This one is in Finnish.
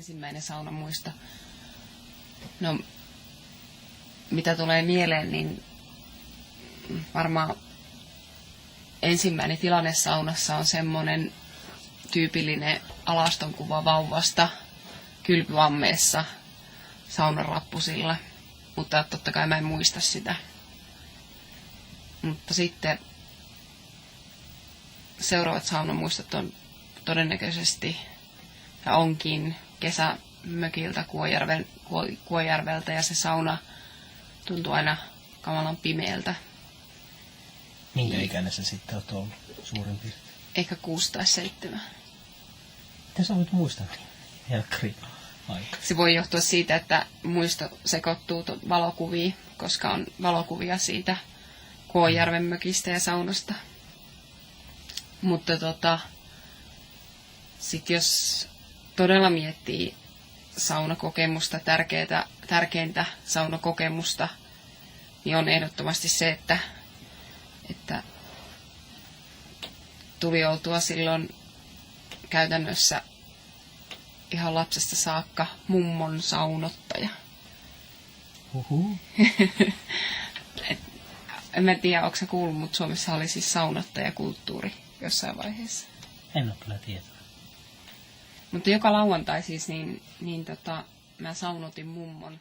ensimmäinen saunamuisto. No, mitä tulee mieleen, niin varmaan ensimmäinen tilanne saunassa on semmoinen tyypillinen alastonkuva vauvasta kylpyammeessa saunan rappusilla, mutta totta kai mä en muista sitä. Mutta sitten seuraavat saunamuistot on todennäköisesti ja onkin kesämökiltä Kuojärveltä ja se sauna tuntuu aina kamalan pimeältä. Minkä ikäinen se sitten olet ollut suurin piirtein? Ehkä 6 tai 7. Miten sä voit muistaa helkkari aika? Se voi johtua siitä, että muisto sekoittuu valokuviin, koska on valokuvia siitä Kuojärven mökistä ja saunasta. Mutta sitten jos todella miettii saunakokemusta, tärkeintä saunakokemusta, niin on ehdottomasti se, että tuli oltua silloin käytännössä ihan lapsesta saakka mummon saunottaja. En tiedä, onko sä kuullut, mutta Suomessa oli siis saunottajakulttuuri jossain vaiheessa. En ole kyllä tietoa. Mutta joka lauantai siis, niin mä saunotin mummon.